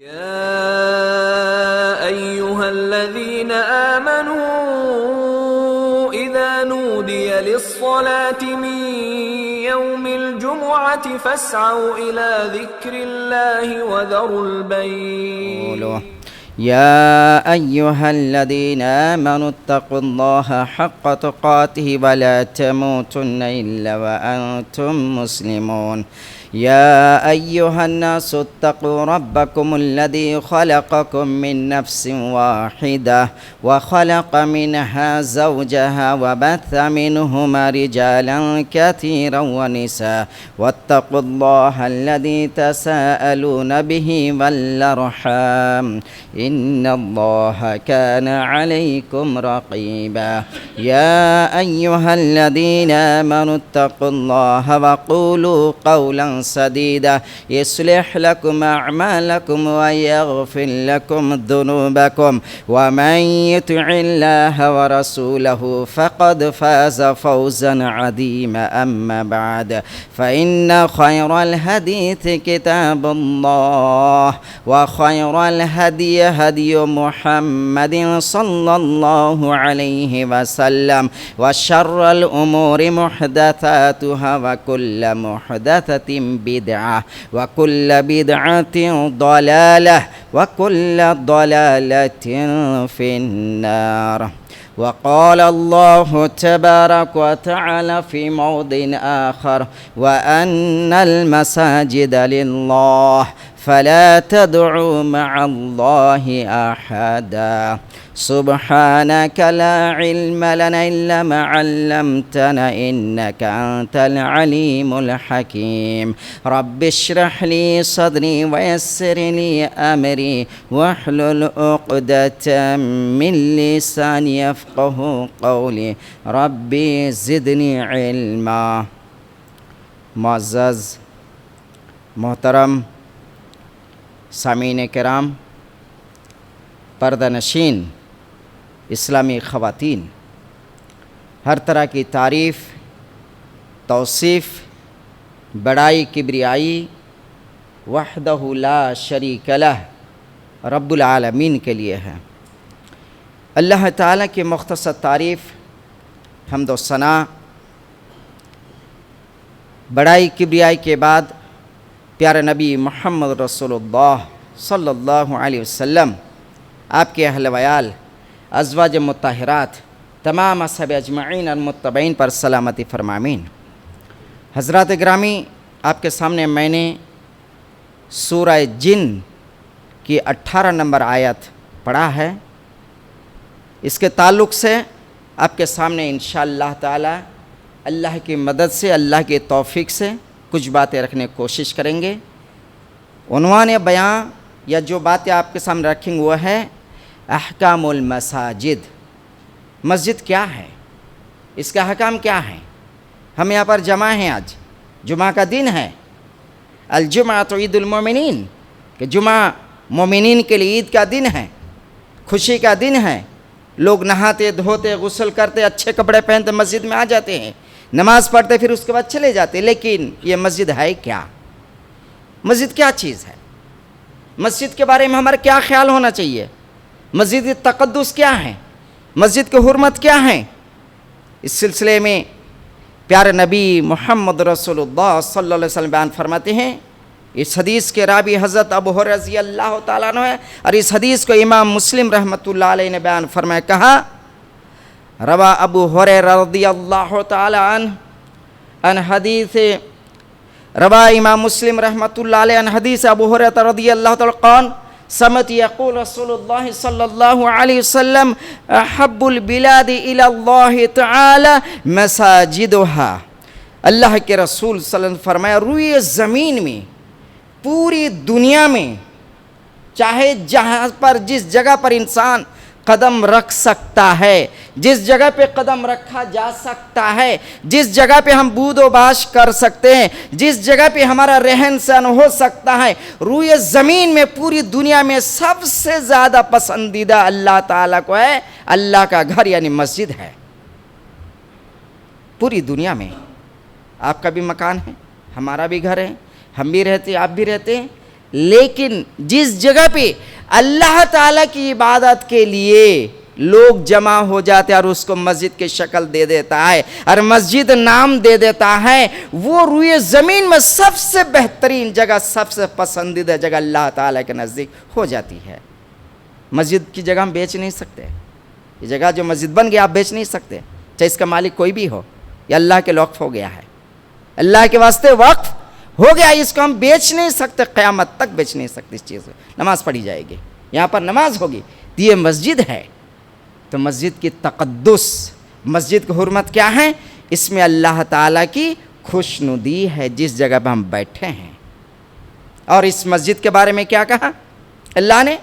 يا أيها الذين آمنوا إذا نودي للصلاة من يوم الجمعة فاسعوا إلى ذكر الله وذروا البيع. يا أيها الذين آمنوا اتقوا الله حق تقاته ولا تموتن إلا وأنتم مسلمون. يا أيها الناس اتقوا ربكم الذي خلقكم من نفس واحدة وخلق منها زوجها وبث منهما رجالا كثيرا ونساء واتقوا الله الذي تساءلون به والأرحام إن الله كان عليكم رقيبا. يا أيها الذين آمنوا اتقوا الله وقولوا قولا سديدا يصلح لكم أعمالكم ويغفر لكم ذنوبكم ومن يطع الله ورسوله فقد فاز فوزا عظيما. أما بعد فإن خير الحديث كتاب الله وخير الهدي هدي محمد صلى الله عليه وسلم وشر الأمور محدثاتها وكل محدثة بدعة وكل بدعة ضلالة وكل ضلالة في النار. وقال الله تبارك وتعالى في موضع آخر وأن المساجد لله فلا تدعوا مع الله أحدا. سبحانك لا علم لنا إلا ما علمتنا إنك أنت العليم الحكيم. رب اشرح لي صدري ويسر لي أمري واحلل عقدة من لساني يفقه قولي. ربي زدني علما. معزز محترم سامعین کرام، پردہ نشین اسلامی خواتین، ہر طرح کی تعریف، توصیف، بڑائی، کبریائی وحدہ لا شریک لہ رب العالمین کے لیے ہے۔ اللہ تعالیٰ کی مختصر تعریف، حمد و ثنا، بڑائی کبریائی کے بعد پیارے نبی محمد رسول اللہ صلی اللہ علیہ وسلم، آپ کے اہل ویال، ازواج مطہرات، تمام اصحاب اجمعین اور متبعین پر سلامتی فرمامین۔ حضرات گرامی، آپ کے سامنے میں نے سورہ جن کی 18 نمبر آیت پڑھا ہے۔ اس کے تعلق سے آپ کے سامنے انشاءاللہ تعالی اللہ کی مدد سے، اللہ کی توفیق سے کچھ باتیں رکھنے کی کوشش کریں گے۔ عنوان بیان یا جو باتیں آپ کے سامنے رکھیں گے وہ ہے احکام المساجد۔ مسجد کیا ہے؟ اس کا حکام کیا ہے؟ ہم یہاں پر جمع ہیں، آج جمعہ کا دن ہے۔ الجمعۃ عید المومنین، کہ جمعہ مومنین کے لیے عید کا دن ہے، خوشی کا دن ہے۔ لوگ نہاتے دھوتے غسل کرتے اچھے کپڑے پہنتے مسجد میں آ جاتے ہیں، نماز پڑھتے، پھر اس کے بعد چلے جاتے۔ لیکن یہ مسجد ہے کیا؟ مسجد کیا چیز ہے؟ مسجد کے بارے میں ہمارا کیا خیال ہونا چاہیے؟ مسجد کی تقدس کیا ہے؟ مسجد کی حرمت کیا ہے؟ اس سلسلے میں پیارے نبی محمد رسول اللہ صلی اللہ علیہ وسلم بیان فرماتے ہیں۔ اس حدیث کے راوی حضرت ابو ہریرہ رضی اللہ تعالیٰ عنہ ہے، اور اس حدیث کو امام مسلم رحمۃ اللہ علیہ نے بیان فرمایا، کہا روا ابو ہریرہ رضی اللہ تعالی عنہ ان حدیث، روا امام مسلم رحمۃ اللہ علیہ ان حدیث ابو ہریرہ رضی اللہ تعالی قال سمعت یقول رسول اللہ صلی اللہ علیہ وسلم احب البلاد الی اللہ تعالی مساجدها۔ اللہ کے رسول صلی اللہ علیہ وسلم فرمایا، روئے زمین میں، پوری دنیا میں، چاہے جہاں پر جس جگہ پر انسان قدم رکھ سکتا ہے، جس جگہ پہ قدم رکھا جا سکتا ہے، جس جگہ پہ ہم بود و باش کر سکتے ہیں، جس جگہ پہ ہمارا رہن سہن ہو سکتا ہے، روئے زمین میں پوری دنیا میں سب سے زیادہ پسندیدہ اللہ تعالیٰ کو ہے، اللہ کا گھر یعنی مسجد ہے۔ پوری دنیا میں آپ کا بھی مکان ہے، ہمارا بھی گھر ہے، ہم بھی رہتے ہیں، آپ بھی رہتے ہیں، لیکن جس جگہ پہ اللہ تعالیٰ کی عبادت کے لیے لوگ جمع ہو جاتے ہیں اور اس کو مسجد کی شکل دے دیتا ہے اور مسجد نام دے دیتا ہے، وہ روئے زمین میں سب سے بہترین جگہ، سب سے پسندیدہ جگہ اللہ تعالیٰ کے نزدیک ہو جاتی ہے۔ مسجد کی جگہ ہم بیچ نہیں سکتے، یہ جگہ جو مسجد بن گیا آپ بیچ نہیں سکتے، چاہے اس کا مالک کوئی بھی ہو، یہ اللہ کے وقف ہو گیا ہے، اللہ کے واسطے وقف ہو گیا، اس کو ہم بیچ نہیں سکتے، قیامت تک بیچ نہیں سکتے اس چیز کو۔ نماز پڑھی جائے گی، یہاں پر نماز ہوگی، یہ مسجد ہے، تو مسجد کی تقدس، مسجد کی حرمت کیا ہے؟ اس میں اللہ تعالیٰ کی خوشنودی ہے جس جگہ پہ ہم بیٹھے ہیں۔ اور اس مسجد کے بارے میں کیا کہا اللہ نے؟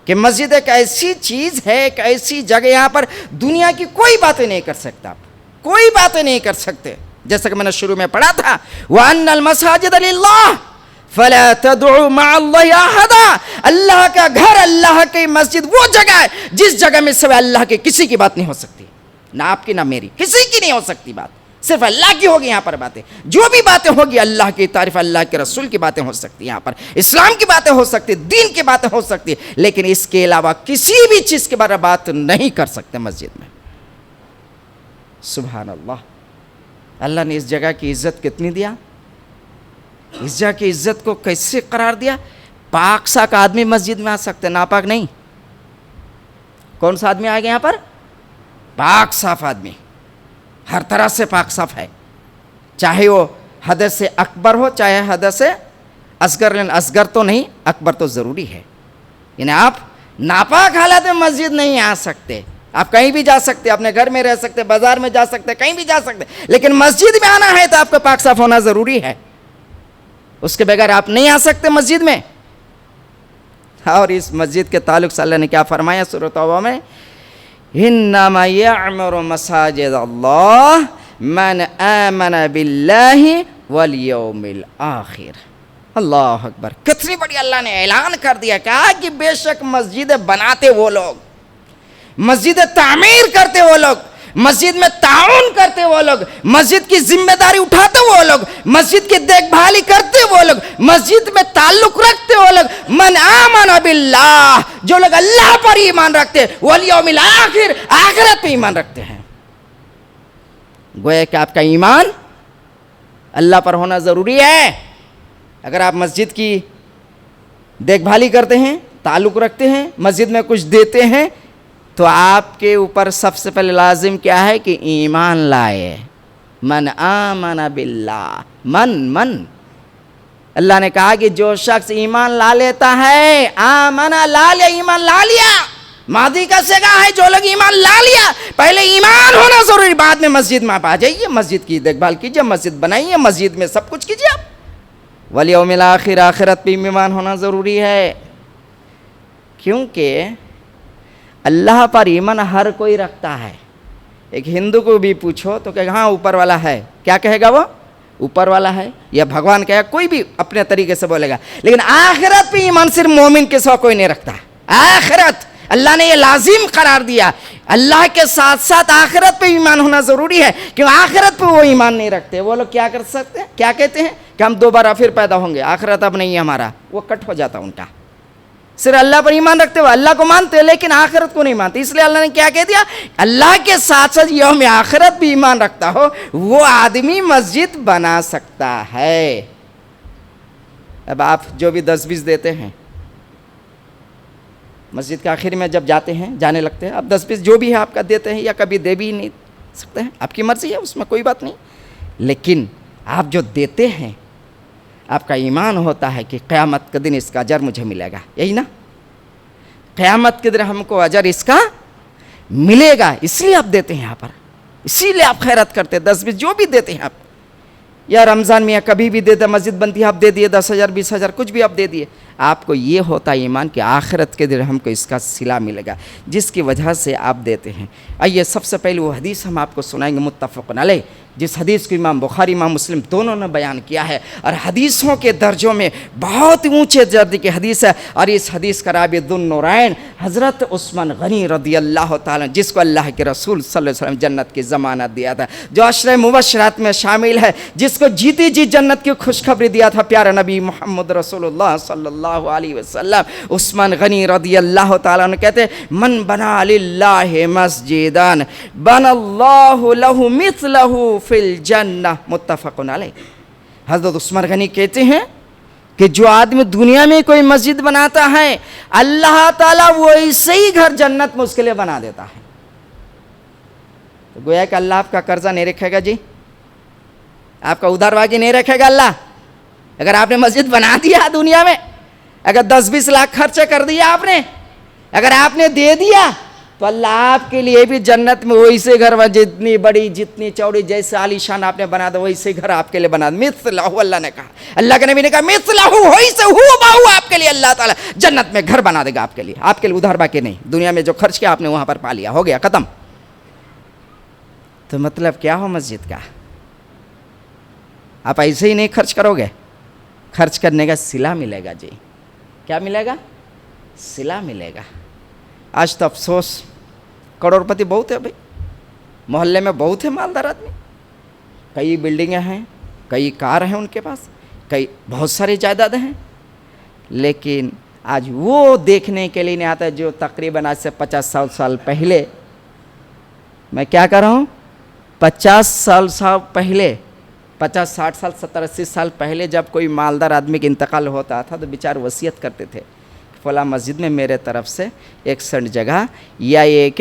کہ مسجد ایک ایسی چیز ہے، ایک ایسی جگہ، یہاں پر دنیا کی کوئی باتیں نہیں کر سکتا، آپ کوئی باتیں نہیں کر سکتے، جیسا کہ میں نے شروع میں پڑھا تھا وَأَنَّ الْمَسَاجِدَ لِلَّهِ فَلَا تَدْعُوا مَعَ اللَّهِ أَحَدًا، اللہ کا گھر، اللہ کی مسجد وہ جگہ ہے جس جگہ میں سوائے اللہ کے کسی کی بات نہیں ہو سکتی، نہ آپ کی نہ میری، کسی کی نہیں ہو سکتی بات، صرف اللہ کی ہوگی یہاں پر باتیں، جو بھی باتیں ہوگی اللہ کی تعریف، اللہ کے رسول کی باتیں ہو سکتی، یہاں پر اسلام کی باتیں ہو سکتی، دین کی باتیں ہو سکتی، لیکن اس کے علاوہ کسی بھی چیز کے بارے میں بات نہیں کر سکتے مسجد میں۔ سبحان اللہ، اللہ نے اس جگہ کی عزت کتنی دیا، اس جگہ کی عزت کو کیسے قرار دیا۔ پاک صاف آدمی مسجد میں آ سکتے، ناپاک نہیں۔ کون سا آدمی آئے گا یہاں پر؟ پاک صاف آدمی، ہر طرح سے پاک صاف ہے، چاہے وہ حدث اکبر ہو چاہے حدث اصغر، لیکن اصغر تو نہیں، اکبر تو ضروری ہے، یعنی آپ ناپاک حالت میں مسجد نہیں آ سکتے۔ آپ کہیں بھی جا سکتے، اپنے گھر میں رہ سکتے، بازار میں جا سکتے، کہیں بھی جا سکتے، لیکن مسجد میں آنا ہے تو آپ کو پاک صاف ہونا ضروری ہے، اس کے بغیر آپ نہیں آ سکتے مسجد میں۔ اور اس مسجد کے تعلق سے اللہ نے کیا فرمایا سورۃ توبہ میں؟ انما یعمر مساجد اللہ من آمن باللہ والیوم الآخر۔ اللہ اکبر، کتنی بڑی اللہ نے اعلان کر دیا، کہا کہ بے شک مسجد بناتے وہ لوگ، مسجد تعمیر کرتے وہ لوگ، مسجد میں تعاون کرتے وہ لوگ، مسجد کی ذمہ داری اٹھاتے وہ لوگ، مسجد کی دیکھ بھالی کرتے وہ لوگ، مسجد میں تعلق رکھتے وہ لوگ، من آمن باللہ، جو لوگ اللہ پر ایمان رکھتے، والیوم الآخر، آخرت پہ ایمان رکھتے ہیں۔ گویا کہ آپ کا ایمان اللہ پر ہونا ضروری ہے۔ اگر آپ مسجد کی دیکھ بھالی کرتے ہیں، تعلق رکھتے ہیں، مسجد میں کچھ دیتے ہیں، تو آپ کے اوپر سب سے پہلے لازم کیا ہے کہ ایمان لائے۔ من آمن باللہ، من اللہ نے کہا کہ جو شخص ایمان لا لیتا ہے، آمن لا لیا، ایمان لا لیا، ماضی کا صیغہ ہے، جو لوگ ایمان لا لیا، پہلے ایمان ہونا ضروری، بعد میں مسجد میں آپ آ جائیے، مسجد کی دیکھ بھال کیجیے، مسجد بنائیے، مسجد میں سب کچھ کیجیے آپ۔ والیوم الآخر، آخرت پہ ایمان ہونا ضروری ہے، کیونکہ اللہ پر ایمان ہر کوئی رکھتا ہے۔ ایک ہندو کو بھی پوچھو تو کہ ہاں اوپر والا ہے، کیا کہے گا وہ؟ اوپر والا ہے، یا بھگوان کہے گا، کوئی بھی اپنے طریقے سے بولے گا، لیکن آخرت پہ ایمان صرف مومن کے سوا کوئی نہیں رکھتا۔ آخرت اللہ نے یہ لازم قرار دیا، اللہ کے ساتھ ساتھ آخرت پہ ایمان ہونا ضروری ہے، کیوں آخرت پہ وہ ایمان نہیں رکھتے، وہ لوگ کیا کر سکتے ہیں، کیا کہتے ہیں کہ ہم دوبارہ پھر پیدا ہوں گے، آخرت اب نہیں ہے ہمارا، وہ کٹ ہو جاتا ان کا۔ صرف اللہ پر ایمان رکھتے ہوئے اللہ کو مانتے لیکن آخرت کو نہیں مانتے، اس لیے اللہ نے کیا کہہ دیا، اللہ کے ساتھ ساتھ یوم آخرت بھی ایمان رکھتا ہو وہ آدمی مسجد بنا سکتا ہے۔ اب آپ جو بھی 10-20 دیتے ہیں مسجد کے آخر میں جب جاتے ہیں، جانے لگتے ہیں، اب 10-20 جو بھی ہے آپ کا دیتے ہیں، یا کبھی دے بھی نہیں سکتے ہیں، آپ کی مرضی ہے، اس میں کوئی بات نہیں، لیکن آپ جو دیتے ہیں آپ کا ایمان ہوتا ہے کہ قیامت کے دن اس کا اجر مجھے ملے گا، یہی نا، قیامت کے دن ہم کو اجر اس کا ملے گا، اس لیے آپ دیتے ہیں یہاں پر، اسی لیے آپ خیرات کرتے ہیں، 10-20 جو بھی دیتے ہیں آپ، یا رمضان میں یا کبھی بھی دے دے، مسجد بنتی ہے آپ دے دیے 10,000 20,000 کچھ بھی آپ دے دیے، آپ کو یہ ہوتا ہے ایمان کہ آخرت کے دن ہم کو اس کا صلہ ملے گا، جس کی وجہ سے آپ دیتے ہیں۔ آئیے سب سے پہلے وہ حدیث ہم آپ کو سنائیں گے متفق علیہ، جس حدیث کو امام بخاری امام مسلم دونوں نے بیان کیا ہے، اور حدیثوں کے درجوں میں بہت اونچے درجے کی حدیث ہے، اور اس حدیث کا راوی ذو النورین حضرت عثمان غنی رضی اللہ تعالیٰ، جس کو اللہ کے رسول صلی اللہ علیہ وسلم جنت کی ضمانت دیا تھا، جو عشرہ مبشرات میں شامل ہے، جس کو جیتی جی جنت کی خوشخبری دیا تھا پیارا نبی محمد رسول اللہ صلی اللہ علیہ وسلم۔ عثمان غنی رضی اللہ تعالیٰ عنہ کہتے ہیں من بنا للہ مسجدا بنا اللہ لہ مثلہ فی الجنہ، متفق علیہ۔ حضرت عثمان غنی کہتے ہیں کہ جو آدمی دنیا میں کوئی مسجد بناتا ہے اللہ تعالیٰ ویسے ہی گھر جنت میں اس کے لیے بنا دیتا ہے۔ تو گویا کہ اللہ آپ کا قرضہ نہیں رکھے گا، جی آپ کا ادھار باقی نہیں رکھے گا اللہ۔ اگر آپ نے مسجد بنا دیا دنیا میں، اگر 10-20 لاکھ خرچے کر دیا آپ نے، اگر آپ نے دے دیا، تو اللہ آپ کے لیے بھی جنت میں ویسے گھر، جتنی بڑی جتنی چوڑی جیسے عالی شان آپ نے بنا دو ویسے گھر آپ کے لیے بنا دو، مثلہ، اللہ نے کہا، اللہ کے نبی نے کہا مثلہ ویسے ہو باہو آپ کے لیے اللہ تعالیٰ جنت میں گھر بنا دے گا آپ کے لیے ادھار باقی نہیں۔ دنیا میں جو خرچ کیا آپ نے وہاں پر پا لیا، ہو گیا ختم۔ تو مطلب کیا ہو مسجد کا؟ آپ ایسے ہی نہیں خرچ کرو گے، خرچ کرنے کا صلہ ملے گا۔ جی کیا ملے گا؟ صلہ ملے گا۔ آج تو افسوس کروڑ پتی بہت ہے بھائی، محلے میں بہت ہے مالدار آدمی، کئی بلڈنگیں ہیں، کئی کار ہیں ان کے پاس، کئی بہت ساری جائیدادیں ہیں، لیکن آج وہ دیکھنے کے لیے نہیں آتا جو تقریباً آج سے 50 سال پہلے، میں کیا کر رہا ہوں، 50 سال پہلے، 50 60 سال 70 80 سال پہلے جب کوئی مالدار آدمی کا انتقال ہوتا تھا تو بیچار وصیت کرتے تھے فلاں مسجد میں میرے طرف سے 1 سینٹ جگہ یا ایک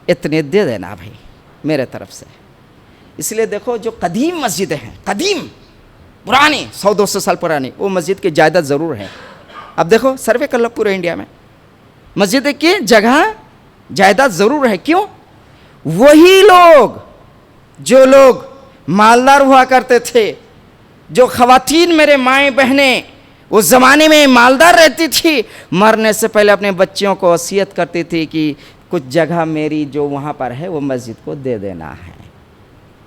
اتنے دے دینا بھائی میرے طرف سے۔ اس لیے دیکھو جو قدیم مسجدیں ہیں، قدیم پرانی 100-200 سال پرانی، وہ مسجد کی جائیداد ضرور ہے۔ اب دیکھو سروے کر لو پورے انڈیا میں، مسجد کی جگہ جائیداد ضرور ہے۔ کیوں؟ وہی لوگ جو لوگ مالدار ہوا کرتے تھے، جو خواتین میرے مائیں بہنیں اس زمانے میں مالدار رہتی تھی، مرنے سے پہلے اپنے بچوں کو وصیت کرتی تھی کہ کچھ جگہ میری جو وہاں پر ہے وہ مسجد کو دے دینا ہے۔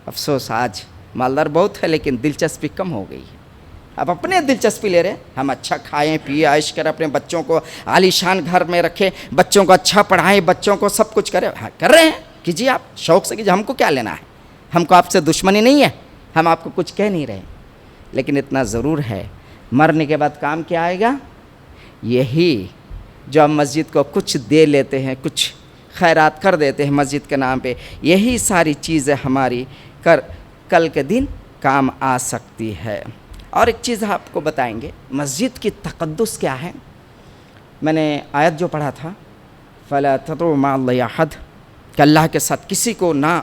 افسوس آج مالدار بہت ہے لیکن دلچسپی کم ہو گئی ہے۔ اب اپنے دلچسپی لے رہے، ہم اچھا کھائیں پیے عائش کریں، اپنے بچوں کو عالی شان گھر میں رکھیں، بچوں کو اچھا پڑھائیں، بچوں کو سب کچھ کریں، ہاں کر رہے ہیں، کیجیے آپ شوق سے کیجیے، ہم کو کیا لینا ہے، ہم کو آپ سے دشمنی نہیں ہے، ہم آپ کو کچھ کہہ نہیں رہے، لیکن اتنا ضرور ہے مرنے کے بعد کام کیا آئے گا؟ یہی جو ہم مسجد کو کچھ دے لیتے ہیں، کچھ خیرات کر دیتے ہیں مسجد کے نام پہ، یہی ساری چیزیں ہماری کل کے دن کام آ سکتی ہے۔ اور ایک چیز آپ کو بتائیں گے، مسجد کی تقدس کیا ہے۔ میں نے آیت جو پڑھا تھا فَلَا تَدْعُوا مَعَ اللَّهِ أَحَدًا، کہ اللہ کے ساتھ کسی کو نہ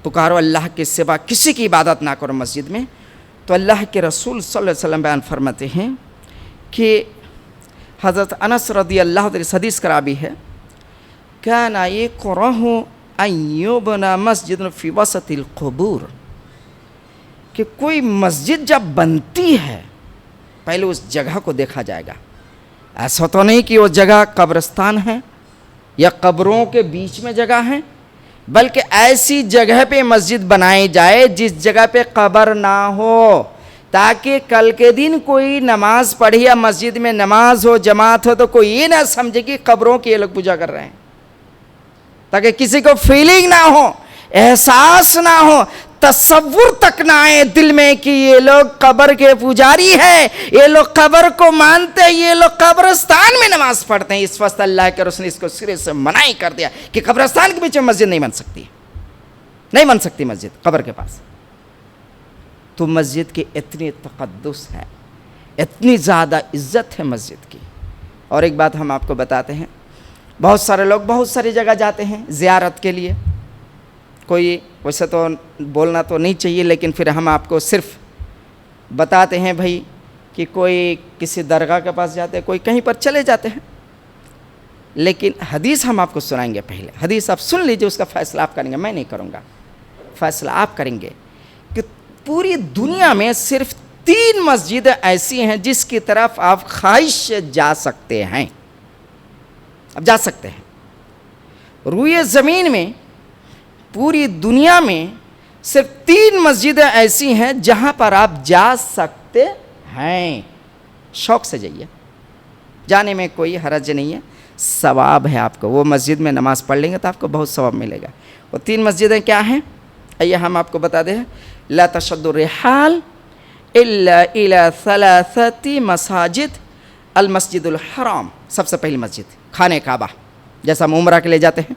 پکارو، اللہ کے سوا کسی کی عبادت نہ کرو مسجد میں، تو اللہ کے رسول صلی اللہ علیہ وسلم بیان فرماتے ہیں کہ حضرت انس رضی اللہ عنہ حدیث کا راوی ہے، كَانَ يَكْرَهُ أَن يُبْنَى مَسْجِدٌ فِي وَسَطِ الْقُبُورِ، کہ کوئی مسجد جب بنتی ہے پہلے اس جگہ کو دیکھا جائے گا، ایسا تو نہیں کہ وہ جگہ قبرستان ہے یا قبروں کے بیچ میں جگہ ہے، بلکہ ایسی جگہ پہ مسجد بنائی جائے جس جگہ پہ قبر نہ ہو، تاکہ کل کے دن کوئی نماز پڑھی یا مسجد میں نماز ہو جماعت ہو تو کوئی یہ نہ سمجھے کہ قبروں کی یہ لوگ پوجا کر رہے ہیں، تاکہ کسی کو فیلنگ نہ ہو، احساس نہ ہو، تصور تک نہ آئے دل میں کہ یہ لوگ قبر کے پجاری ہیں، یہ لوگ قبر کو مانتے ہیں، یہ لوگ قبرستان میں نماز پڑھتے ہیں۔ اس وقت اللہ کے رسول نے اس کو سرے سے منع کر دیا کہ قبرستان کے پیچھے مسجد نہیں بن سکتی، نہیں بن سکتی مسجد قبر کے پاس۔ تو مسجد کی اتنی تقدس ہے، اتنی زیادہ عزت ہے مسجد کی۔ اور ایک بات ہم آپ کو بتاتے ہیں، بہت سارے لوگ بہت ساری جگہ جاتے ہیں زیارت کے لیے، کوئی ویسے تو بولنا تو نہیں چاہیے لیکن پھر ہم آپ کو صرف بتاتے ہیں بھائی کہ کوئی کسی درگاہ کے پاس جاتے ہیں، کوئی کہیں پر چلے جاتے ہیں، لیکن حدیث ہم آپ کو سنائیں گے۔ پہلے حدیث آپ سن لیجئے، اس کا فیصلہ آپ کریں گے، میں نہیں کروں گا، فیصلہ آپ کریں گے کہ پوری دنیا میں صرف 3 مسجدیں ایسی ہیں جس کی طرف آپ خواہش سے جا سکتے ہیں، اب جا سکتے ہیں۔ روئے زمین میں پوری دنیا میں صرف 3 مسجدیں ایسی ہیں جہاں پر آپ جا سکتے ہیں، شوق سے جائیے، جانے میں کوئی حرج نہیں ہے، ثواب ہے آپ کو، وہ مسجد میں نماز پڑھ لیں گے تو آپ کو بہت ثواب ملے گا۔ وہ 3 مسجدیں کیا ہیں؟ آئیے ہم آپ کو بتا دیں، لا تشد الرحال الا الى 3 مساجد، المسجد الحرام سب سے پہلی مسجد، خانہ کعبہ، جیسا ہم عمرہ کے لیے جاتے ہیں،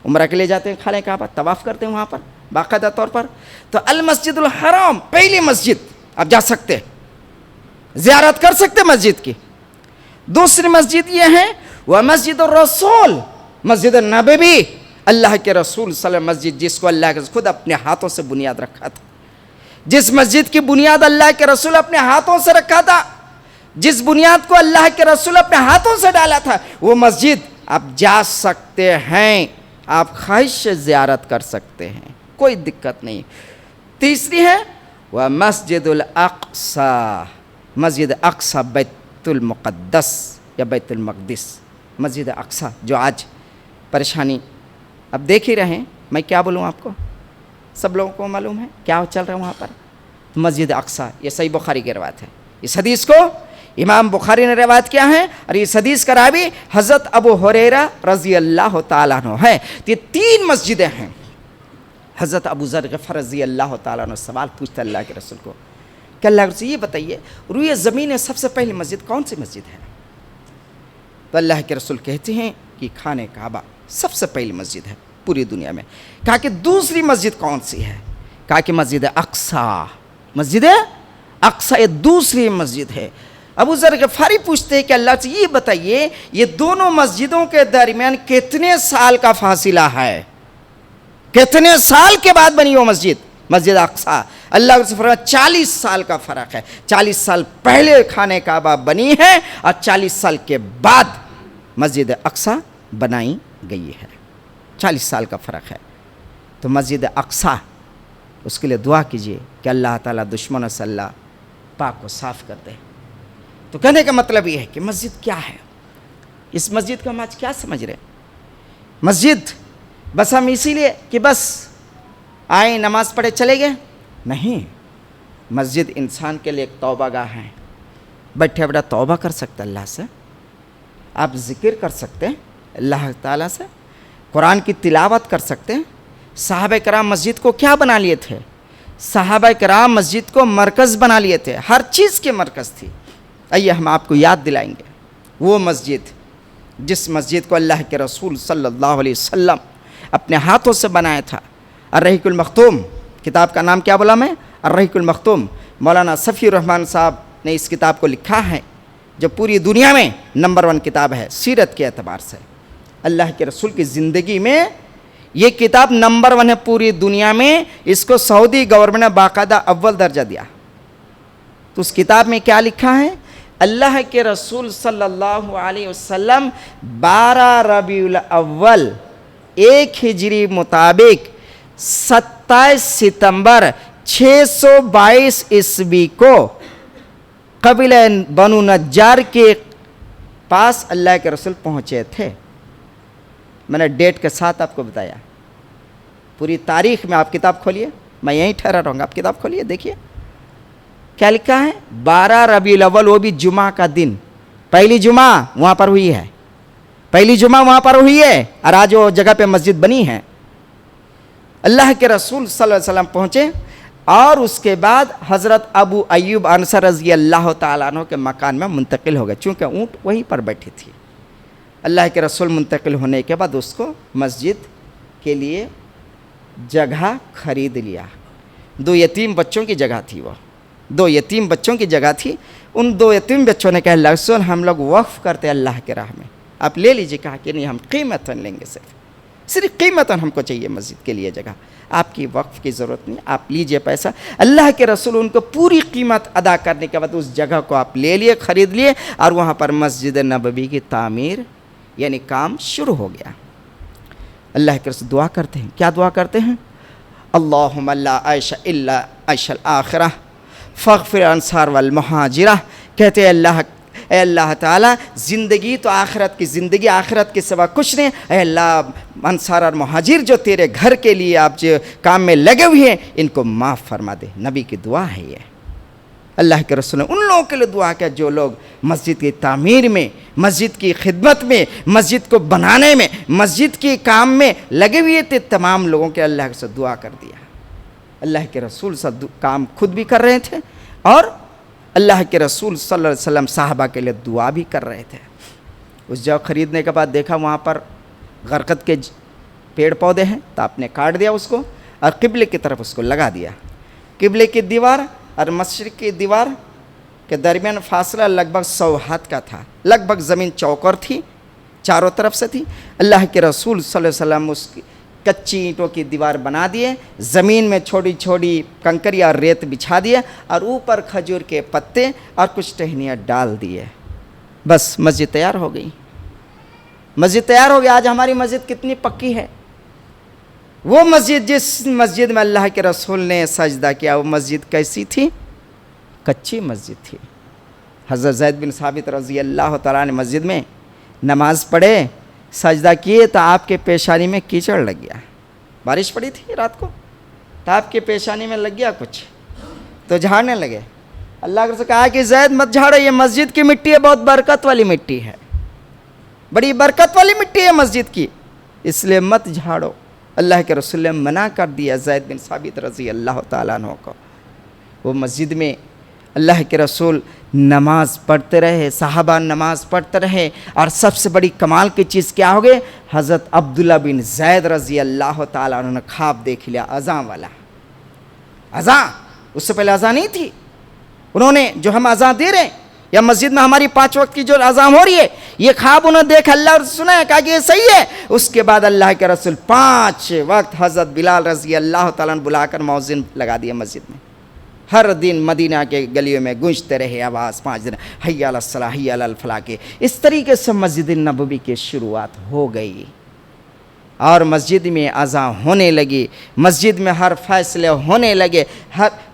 عمرہ کے لیے جاتے ہیں خانہ کعبہ، طواف کرتے ہیں وہاں پر باقاعدہ طور پر، تو المسجد الحرام پہلی مسجد آپ جا سکتے، زیارت کر سکتے مسجد کی۔ دوسری مسجد یہ ہے وہ مسجد الرسول، مسجد النبوی، اللہ کے رسول صلی اللہ علیہ وسلم مسجد، جس کو اللہ کے رسول خود اپنے ہاتھوں سے بنیاد رکھا تھا، جس مسجد کی بنیاد اللہ کے رسول اپنے ہاتھوں سے رکھا تھا، جس بنیاد کو اللہ کے رسول اپنے ہاتھوں سے ڈالا تھا، وہ مسجد آپ جا سکتے ہیں، آپ خواہش سے زیارت کر سکتے ہیں، کوئی دقت نہیں۔ تیسری ہے وہ مسجد الاقصی، مسجد اقصی بیت المقدس یا بیت المقدس، مسجد اقصی جو آج پریشانی اب دیکھ ہی رہے ہیں، میں کیا بولوں آپ کو، سب لوگوں کو معلوم ہے کیا چل رہا ہے وہاں پر، مسجد اقصی، یہ صحیح بخاری کی روایت ہے، اس حدیث کو امام بخاری نے روایت کیا ہے، اور اس حدیث کا راوی حضرت ابو ہریرہ رضی اللہ تعالیٰ عنہ ہے۔ یہ 3 مسجدیں ہیں۔ حضرت ابو ذر غفاری رضی اللہ تعالیٰ عنہ سوال پوچھتے اللہ کے رسول کو کہ اللہ کے رسول یہ بتائیے روئے زمین میں سب سے پہلی مسجد کون سی مسجد ہے؟ تو اللہ کے رسول کہتے ہیں کہ خانہ کعبہ سب سے پہلی مسجد ہے پوری دنیا میں۔ کہا کہ دوسری مسجد کون سی ہے؟ کہا کہ مسجد اقصی، مسجد اقصی یہ دوسری مسجد ہے۔ ابو ذر غفاری پوچھتے ہیں کہ اللہ سے یہ بتائیے یہ دونوں مسجدوں کے درمیان کتنے سال کا فاصلہ ہے، کتنے سال کے بعد بنی وہ مسجد، مسجد اقصی؟ اللہ کے رسول فرمایا 40 سال کا فرق ہے، 40 سال پہلے خانہ کعبہ بنی ہے اور 40 سال کے بعد مسجد اقصی بنائی گئی ہے، 40 سال کا فرق ہے۔ تو مسجد اقصی اس کے لیے دعا کیجئے کہ اللہ تعالیٰ دشمنوں سے اللہ پاک کو صاف کر دے۔ تو کہنے کا مطلب یہ ہے کہ مسجد کیا ہے، اس مسجد کو ہم آج کیا سمجھ رہے ہیں؟ مسجد بس ہم اسی لیے کہ بس آئیں نماز پڑھے چلے گئے؟ نہیں، مسجد انسان کے لیے ایک توبہ گاہ ہے، بیٹھے بیٹھے توبہ کر سکتے اللہ سے، آپ ذکر کر سکتے ہیں اللہ تعالیٰ سے، قرآن کی تلاوت کر سکتے ہیں۔ صحابہ کرام مسجد کو کیا بنا لیے تھے؟ صحابہ کرام مسجد کو مرکز بنا لیے تھے، ہر چیز کے مرکز تھی۔ آئیے ہم آپ کو یاد دلائیں گے وہ مسجد جس مسجد کو اللہ کے رسول صلی اللہ علیہ وسلم اپنے ہاتھوں سے بنایا تھا۔ الرحیق المختوم کتاب کا نام کیا بولا میں؟ الرحیق المختوم۔ مولانا صفی الرحمن صاحب نے اس کتاب کو لکھا ہے جو پوری دنیا میں نمبر 1 کتاب ہے سیرت کے اعتبار سے۔ اللہ کے رسول کی زندگی میں یہ کتاب نمبر 1 ہے پوری دنیا میں، اس کو سعودی گورنمنٹ نے باقاعدہ اول درجہ دیا۔ تو اس کتاب میں کیا لکھا ہے؟ اللہ کے رسول صلی اللہ علیہ وسلم 12 ربیع الاول 1 ہجری مطابق 27 ستمبر 622 عیسوی کو قبیلہ بنو نجار کے پاس اللہ کے رسول پہنچے تھے۔ میں نے ڈیٹ کے ساتھ آپ کو بتایا، پوری تاریخ میں آپ کتاب کھولیے، میں یہیں ٹھہرا رہوں گا، آپ کتاب کھولیے دیکھیے کیا لکھا ہے۔ 12 ربیع الاول، وہ بھی جمعہ کا دن، پہلی جمعہ وہاں پر ہوئی ہے، پہلی جمعہ وہاں پر ہوئی ہے، اور آج وہ جگہ پہ مسجد بنی ہے۔ اللہ کے رسول صلی اللہ علیہ وسلم پہنچے اور اس کے بعد حضرت ابو ایوب انصاری رضی اللہ تعالیٰ عنہ کے مکان میں منتقل ہو گئے، چونکہ اونٹ وہیں پر بیٹھی تھی۔ اللہ کے رسول منتقل ہونے کے بعد اس کو مسجد کے لیے جگہ خرید لیا۔ 2 یتیم بچوں کی جگہ تھی، وہ 2 یتیم بچوں کی جگہ تھی۔ ان 2 یتیم بچوں نے کہا اللہ رسول ہم لوگ وقف کرتے اللہ کے راہ میں، آپ لے لیجیے۔ کہا کہ نہیں، ہم قیمتاً لیں گے، صرف قیمتاً ہم کو چاہیے مسجد کے لیے جگہ، آپ کی وقف کی ضرورت نہیں، آپ لیجئے پیسہ۔ اللہ کے رسول ان کو پوری قیمت ادا کرنے کے بعد اس جگہ کو آپ لے لیے، خرید لیے، اور وہاں پر مسجد نبوی کی تعمیر یعنی کام شروع ہو گیا۔ اللہ کے رسول دعا کرتے ہیں، کیا دعا کرتے ہیں؟ اللہم لا عیش الا عیش الآخرہ فغفر انصار والمہاجرہ، کہتے ہیں اے اللہ تعالیٰ زندگی تو آخرت کی زندگی، آخرت کے سوا کچھ نہیں، اے اللہ انصار اور مہاجر جو تیرے گھر کے لیے آپ جو کام میں لگے ہوئے ہیں ان کو معاف فرما دے۔ نبی کی دعا ہے یہ، اللہ کے رسول نے ان لوگوں کے لیے دعا کیا جو لوگ مسجد کی تعمیر میں، مسجد کی خدمت میں، مسجد کو بنانے میں، مسجد کے کام میں لگے ہوئے تھے، تمام لوگوں کے اللہ سے دعا کر دیا۔ اللہ کے رسول سب کام خود بھی کر رہے تھے اور اللہ کے رسول صلی اللہ علیہ وسلم صحابہ کے لیے دعا بھی کر رہے تھے۔ اس جگہ خریدنے کے بعد دیکھا وہاں پر غرقت کے پیڑ پودے ہیں، تو آپ نے کاٹ دیا اس کو اور قبلے کی طرف اس کو لگا دیا۔ قبلے کی دیوار اور مشرق کی دیوار کے درمیان فاصلہ لگ بھگ 100 ہاتھ کا تھا، لگ بھگ زمین چوکور تھی، چاروں طرف سے تھی۔ اللہ کے رسول صلی اللہ علیہ وسلم اس کی کچی اینٹوں کی دیوار بنا دیے، زمین میں چھوٹی چھوٹی کنکری اور ریت بچھا دیے اور اوپر کھجور کے پتے اور کچھ ٹہنیاں ڈال دیے، بس مسجد تیار ہو گئی۔ مسجد تیار ہو گئی۔ آج ہماری مسجد کتنی پکی ہے۔ وہ مسجد جس مسجد میں اللہ کے رسول نے سجدہ کیا وہ مسجد کیسی تھی؟ کچی مسجد تھی۔ حضرت زید بن ثابت رضی اللہ تعالیٰ نے مسجد میں نماز پڑھے، سجدہ کیے تو آپ کے پیشانی میں کیچڑ لگ گیا۔ بارش پڑی تھی رات کو، تو آپ کے پیشانی میں لگ گیا کچھ، تو جھاڑنے لگے۔ اللہ کے رسول کہا کہ زید مت جھاڑو، یہ مسجد کی مٹی ہے، بہت برکت والی مٹی ہے، بڑی برکت والی مٹی ہے مسجد کی، اس لیے مت جھاڑو۔ اللہ کے رسول نے منع کر دیا زید بن ثابت رضی اللہ تعالیٰ عنہ کو۔ وہ مسجد میں اللہ کے رسول نماز پڑھتے رہے، صحابہ نماز پڑھتے رہے، اور سب سے بڑی کمال کی چیز کیا ہو گئی؟ حضرت عبداللہ بن زید رضی اللہ تعالیٰ عنہ نے خواب دیکھ لیا، اذان والا۔ اذان، اس سے پہلے اذان نہیں تھی۔ انہوں نے جو ہم اذان دے رہے ہیں یا مسجد میں ہماری 5 وقت کی جو اذان ہو رہی ہے، یہ خواب انہوں نے دیکھا، اللہ سنا ہے، کہا کہ یہ صحیح ہے۔ اس کے بعد اللہ کے رسول 5 وقت حضرت بلال رضی اللہ تعالیٰ عنہ بلا کر مؤذن لگا دیا مسجد میں۔ ہر دن مدینہ کے گلیوں میں گونجتے رہے آواز 5 دن، حی علی الصلاۃ حی علی الفلاح کے۔ اس طریقے سے مسجد نبوی کی شروعات ہو گئی، اور مسجد میں اذان ہونے لگی، مسجد میں ہر فیصلے ہونے لگے،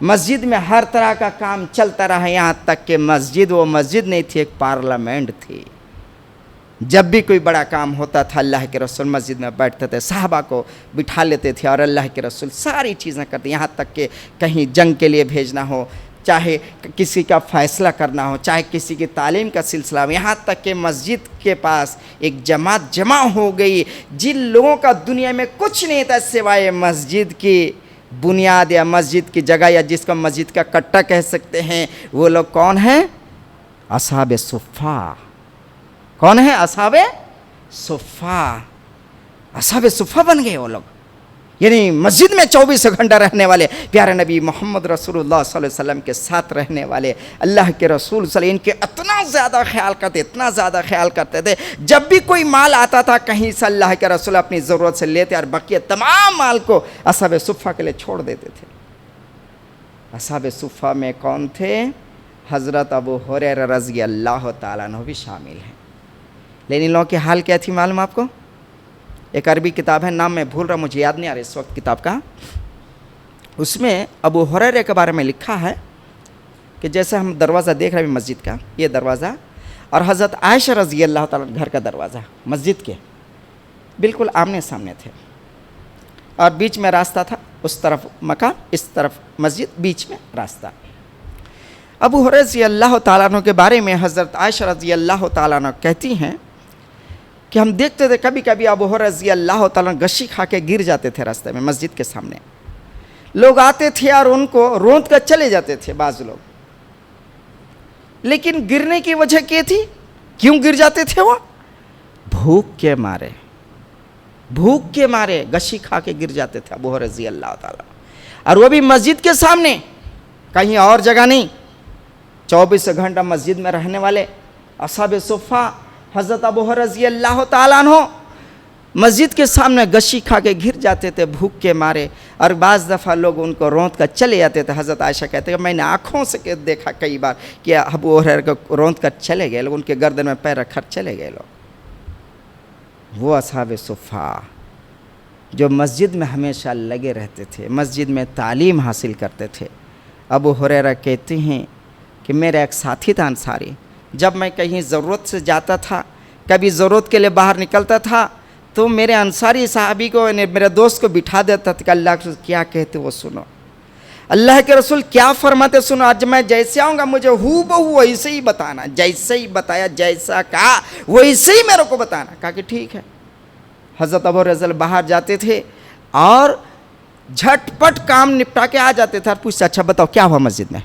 مسجد میں ہر طرح کا کام چلتا رہا، یہاں تک کہ مسجد وہ مسجد نہیں تھی، ایک پارلیمنٹ تھی۔ جب بھی کوئی بڑا کام ہوتا تھا اللہ کے رسول مسجد میں بیٹھتے تھے، صحابہ کو بٹھا لیتے تھے اور اللہ کے رسول ساری چیزیں کرتے، یہاں تک کہ کہیں جنگ کے لیے بھیجنا ہو، چاہے کسی کا فیصلہ کرنا ہو، چاہے کسی کی تعلیم کا سلسلہ ہو، یہاں تک کہ مسجد کے پاس ایک جماعت جمع ہو گئی جن لوگوں کا دنیا میں کچھ نہیں تھا سوائے مسجد کی بنیاد یا مسجد کی جگہ، یا جس کو مسجد کا کٹا کہہ سکتے ہیں۔ وہ لوگ کون ہیں؟ اصحاب صفہ۔ کون ہیں؟ اصحاب صفہ۔ اصحاب صفہ بن گئے وہ لوگ، یعنی مسجد میں 24 گھنٹہ رہنے والے، پیارے نبی محمد رسول اللہ صلی اللہ علیہ وسلم کے ساتھ رہنے والے، اللہ کے رسول صلی اللہ علیہ وسلم ان کے اتنا زیادہ خیال کرتے، اتنا زیادہ خیال کرتے تھے، جب بھی کوئی مال آتا تھا کہیں سے اللہ کے رسول اپنی ضرورت سے لیتے اور بقیہ تمام مال کو اصحاب صفہ کے لیے چھوڑ دیتے تھے۔ اصحاب صفہ میں کون تھے؟ حضرت ابو ہریرہ رضی اللہ تعالیٰ عنہ بھی شامل ہیں۔ لیکن ان لوگوں کی حال کیا تھی معلوم آپ کو؟ ایک عربی کتاب ہے، نام میں بھول رہا، مجھے یاد نہیں آ رہا اس وقت کتاب کا، اس میں ابو ہریرہ کے بارے میں لکھا ہے کہ جیسے ہم دروازہ دیکھ رہے ہیں مسجد کا، یہ دروازہ، اور حضرت عائشہ رضی اللہ تعالیٰ گھر کا دروازہ مسجد کے بالکل آمنے سامنے تھے، اور بیچ میں راستہ تھا، اس طرف مکان، اس طرف مسجد، بیچ میں راستہ۔ ابو ہریرہ رضی اللہ تعالیٰ عنہ کے بارے میں حضرت عائشہ رضی اللہ تعالیٰ عنہ کہتی ہیں کہ ہم دیکھتے تھے کبھی کبھی ابو ہریرہ رضی اللہ تعالیٰ عنہ غشی کھا کے گر جاتے تھے راستے میں مسجد کے سامنے، لوگ آتے تھے اور ان کو روند کر چلے جاتے تھے بعض لوگ، لیکن گرنے کی وجہ کیا تھی؟ کیوں گر جاتے تھے؟ وہ بھوک کے مارے، بھوک کے مارے غشی کھا کے گر جاتے تھے ابو ہریرہ رضی اللہ تعالیٰ، اور وہ بھی مسجد کے سامنے، کہیں اور جگہ نہیں۔ 24 گھنٹہ مسجد میں رہنے والے اصحاب صفہ حضرت ابو ہریرہ رضی اللہ تعالیٰ عنہ مسجد کے سامنے غشی کھا کے گر جاتے تھے بھوک کے مارے، اور بعض دفعہ لوگ ان کو روند کر چلے جاتے تھے۔ حضرت عائشہ کہتے ہیں کہ میں نے آنکھوں سے دیکھا کئی بار کہ ابو ہریرہ کو روند کر چلے گئے لوگ، ان کے گردن میں پیر رکھ کر چلے گئے لوگ۔ وہ اصحاب صفہ جو مسجد میں ہمیشہ لگے رہتے تھے، مسجد میں تعلیم حاصل کرتے تھے، ابو ہریرہ کہتے ہیں کہ میرا ایک ساتھی تھا انصاری، جب میں کہیں ضرورت سے جاتا تھا، کبھی ضرورت کے لیے باہر نکلتا تھا، تو میرے انصاری صحابی کو میرے دوست کو بٹھا دیتا تھا کہ اللہ کے رسول کیا کہتے وہ سنو، اللہ کے رسول کیا فرماتے سنو، آج میں جیسے آؤں گا مجھے ہو بہو ویسے ہی بتانا، جیسے ہی بتایا جیسا کہا ویسے ہی میرے کو بتانا۔ کہا کہ ٹھیک ہے۔ حضرت ابو ہریرہ باہر جاتے تھے اور جھٹ پٹ کام نپٹا کے آ جاتے تھے اور پوچھتے اچھا بتاؤ کیا ہوا مسجد میں،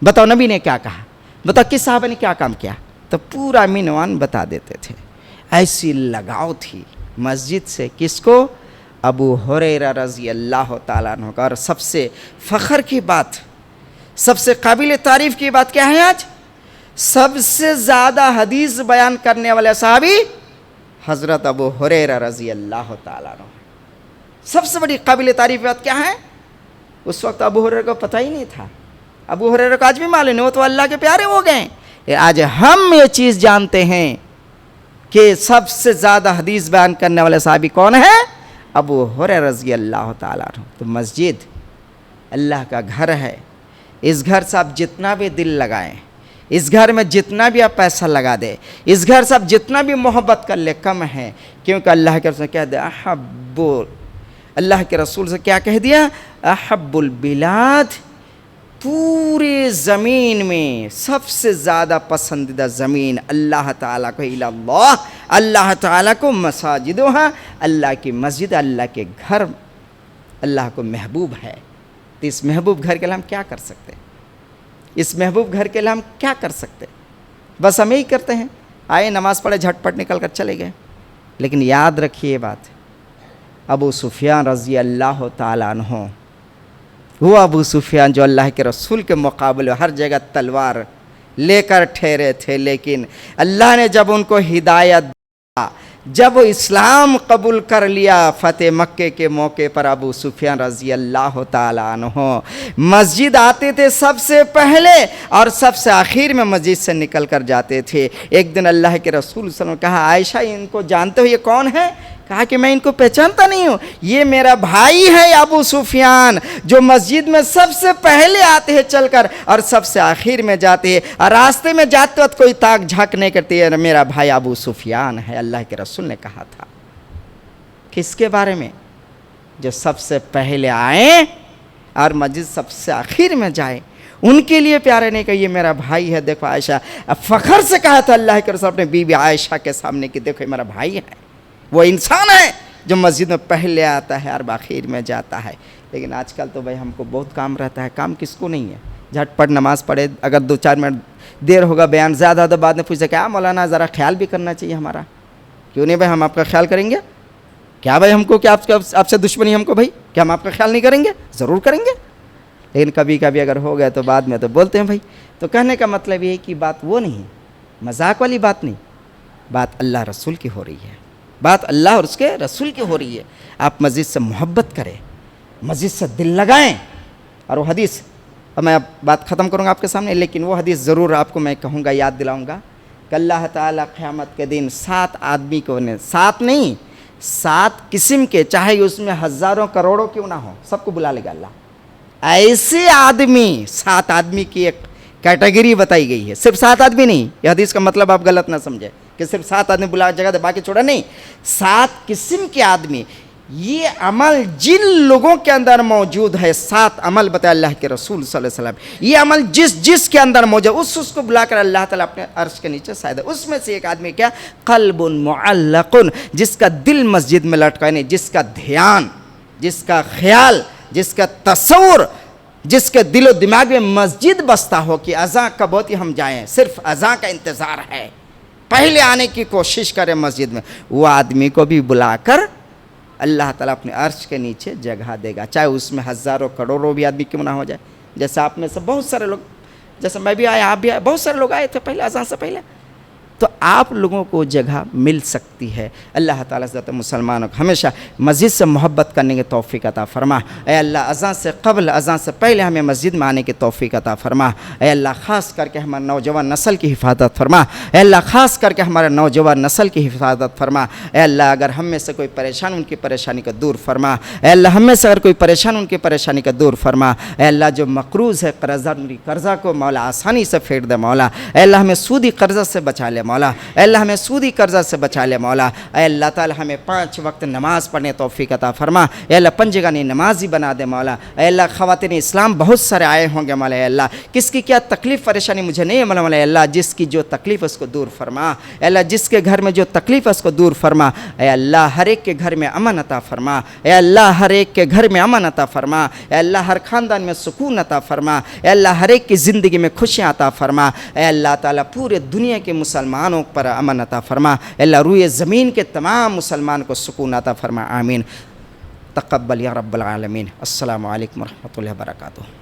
بتاؤ نبی نے کیا کہا، بتاؤ کس صحابہ نے کیا کام کیا، تو پورا مینوان بتا دیتے تھے۔ ایسی لگاؤ تھی مسجد سے، کس کو؟ ابو ہریرہ رضی اللہ تعالیٰ عنہ کا۔ اور سب سے فخر کی بات، سب سے قابل تعریف کی بات کیا ہے آج؟ سب سے زیادہ حدیث بیان کرنے والے صحابی حضرت ابو ہریرہ رضی اللہ تعالیٰ عنہ۔ سب سے بڑی قابل تعریف بات کیا ہے؟ اس وقت ابو ہریرہ کو پتہ ہی نہیں تھا، ابو ہریرہ کو آج بھی معلوم نہیں، وہ تو اللہ کے پیارے ہو گئے۔ آج ہم یہ چیز جانتے ہیں کہ سب سے زیادہ حدیث بیان کرنے والے صحابی کون ہے؟ ابو ہریرہ رضی اللہ تعالیٰ عنہ۔ تو مسجد اللہ کا گھر ہے، اس گھر سے آپ جتنا بھی دل لگائیں، اس گھر میں جتنا بھی آپ پیسہ لگا دیں، اس گھر سے آپ جتنا بھی محبت کر لے کم ہے، کیونکہ اللہ کے رسول نے کہہ دیا اللہ کے رسول سے کیا کہہ دیا؟ احب البلاد، پورے زمین میں سب سے زیادہ پسندیدہ زمین اللہ تعالیٰ کو اللہ، اللہ تعالیٰ کو مساجدها، اللہ کی مسجد، اللہ کے گھر اللہ کو محبوب ہے۔ تو اس محبوب گھر کے لیے ہم کیا کر سکتے؟ اس محبوب گھر کے لیے ہم کیا کر سکتے؟ بس ہم یہی کرتے ہیں، آئے نماز پڑھے جھٹ پٹ نکل کر چلے گئے۔ لیکن یاد رکھیے بات، ابو سفیان رضی اللہ تعالیٰ عنہ، وہ ابو سفیان جو اللہ کے رسول کے مقابلے ہر جگہ تلوار لے کر ٹھہرے تھے، لیکن اللہ نے جب ان کو ہدایت دیا، جب وہ اسلام قبول کر لیا فتح مکے کے موقع پر، ابو سفیان رضی اللہ تعالیٰ عنہ مسجد آتے تھے سب سے پہلے اور سب سے آخر میں مسجد سے نکل کر جاتے تھے۔ ایک دن اللہ کے رسول صلی اللہ علیہ وسلم نے کہا عائشہ ان کو جانتے ہو یہ کون ہے؟ کہا کہ میں ان کو پہچانتا نہیں ہوں، یہ میرا بھائی ہے ابو سفیان، جو مسجد میں سب سے پہلے آتے ہیں چل کر اور سب سے آخر میں جاتے ہیں، اور راستے میں جاتے وقت کوئی تاک جھانک نہیں کرتی ہے، میرا بھائی ابو سفیان ہے۔ اللہ کے رسول نے کہا تھا کس کے بارے میں؟ جو سب سے پہلے آئیں اور مسجد سب سے آخر میں جائیں، ان کے لیے پیارے نے کہا یہ میرا بھائی ہے۔ دیکھو عائشہ فخر سے کہا تھا اللہ کے رسول اپنے بی بی عائشہ کے سامنے کہ دیکھو یہ میرا بھائی ہے، وہ انسان ہے جو مسجد میں پہلے آتا ہے اور آخر میں جاتا ہے۔ لیکن آج کل تو بھائی ہم کو بہت کام رہتا ہے، کام کس کو نہیں ہے؟ جھٹ پٹ نماز پڑھے، اگر 2-4 منٹ دیر ہوگا بیان زیادہ تو بعد میں پوچھے کیا مولانا ذرا خیال بھی کرنا چاہیے ہمارا، کیوں نہیں بھائی ہم آپ کا خیال کریں گے؟ کیا بھائی ہم کو کیا آپ سے دشمنی ہم کو بھائی؟ کیا ہم آپ کا خیال نہیں کریں گے؟ ضرور کریں گے، لیکن کبھی کبھی اگر ہو گئے تو بعد میں تو بولتے ہیں بھائی۔ تو کہنے کا مطلب یہ ہے کہ بات وہ نہیں، مذاق والی بات نہیں، بات اللہ رسول کی ہو رہی ہے، بات اللہ اور اس کے رسول کی ہو رہی ہے۔ آپ مسجد سے محبت کریں، مسجد سے دل لگائیں۔ اور وہ حدیث اب میں بات ختم کروں گا آپ کے سامنے، لیکن وہ حدیث ضرور آپ کو میں کہوں گا، یاد دلاؤں گا کہ اللہ تعالیٰ قیامت کے دن 7 آدمی کو، 7 نہیں 7 قسم کے، چاہے اس میں ہزاروں کروڑوں کیوں نہ ہو، سب کو بلا لے گا اللہ۔ ایسے آدمی 7 آدمی کی ایک کیٹیگری بتائی گئی ہے، صرف 7 آدمی نہیں، یہ حدیث کا مطلب آپ غلط نہ سمجھے کہ صرف 7 آدمی بلا جگہ دے باقی چھوڑا، نہیں، 7 قسم کے آدمی۔ یہ عمل جن لوگوں کے اندر موجود ہے، 7 عمل بتایا اللہ کے رسول صلی اللہ علیہ وسلم، یہ عمل جس کے اندر موجود اس کو بلا کر اللہ تعالیٰ اپنے عرش کے نیچے سائے دے۔ اس میں سے ایک آدمی کیا؟ قلب معلق، جس کا دل مسجد میں لٹکا نہیں، جس کا دھیان، جس کا خیال، جس کا تصور، جس کے دل و دماغ میں مسجد بستا ہو کہ اذان کب ہوتی ہم جائیں، صرف اذان کا انتظار ہے، پہلے آنے کی کوشش کریں مسجد میں، وہ آدمی کو بھی بلا کر اللہ تعالیٰ اپنے عرش کے نیچے جگہ دے گا، چاہے اس میں ہزاروں کروڑوں بھی آدمی کیوں نہ ہو جائے۔ جیسے آپ میں سے بہت سارے لوگ، جیسے میں بھی آیا، آپ بھی آئے، بہت سارے لوگ آئے تھے پہلے اذان سے پہلے، تو آپ لوگوں کو جگہ مل سکتی ہے۔ اللہ تعالیٰ حضرت مسلمانوں کو ہمیشہ مسجد سے محبت کرنے کی توفیق عطا فرما۔ اے اللہ اذان سے قبل اذان سے پہلے ہمیں مسجد میں آنے کی توفیق عطا فرما۔ اے اللہ خاص کر کے ہمارے نوجوان نسل کی حفاظت فرما۔ اے اللہ خاص کر کے ہمارے نوجوان نسل کی حفاظت فرما۔ اے اللہ اگر ہم میں سے کوئی پریشان ان کی پریشانی کو دور فرما۔ اے اللہ ہم میں سے اگر کوئی پریشان ان کی پریشانی کو دور فرما۔ اے اللہ جو مقروض ہے قرضہ کو مولا آسانی سے پھیر دے مولا۔ اے اللہ ہمیں سودی قرضہ سے بچا لے مولا۔ اے اللہ ہمیں سودی قرضہ سے بچا لے مولا۔ اے اللہ تعالی ہمیں 5 وقت نماز پڑھنے توفیق عطا فرما۔ اے اللہ پنجگانی نمازی بنا دے مولا۔ اے اللہ خواتین اسلام بہت سارے آئے ہوں گے مولا۔ اے اللہ کس کی کیا تکلیف پریشانی مجھے نہیں ہے مولا۔ اے اللہ جس کی جو تکلیف اس کو دور فرما۔ اے اللہ جس کے گھر میں جو تکلیف اس کو دور فرما۔ اے اللہ ہر ایک کے گھر میں امن عطا فرما۔ اے اللہ ہر ایک کے گھر میں امن عطا فرما۔ اے اللہ ہر خاندان میں سکون عطا فرما۔ اے اللہ ہر ایک کی زندگی میں خوشیاں عطا فرما۔ اے اللہ تعالیٰ پورے دنیا کے مسلمانوں پر امن عطا فرما۔ اے اللہ روئے زمین کے تمام مسلمان کو سکون عطا فرما۔ آمین۔ تقبل یا رب العالمین۔ السلام علیکم ورحمۃ اللہ وبرکاتہ۔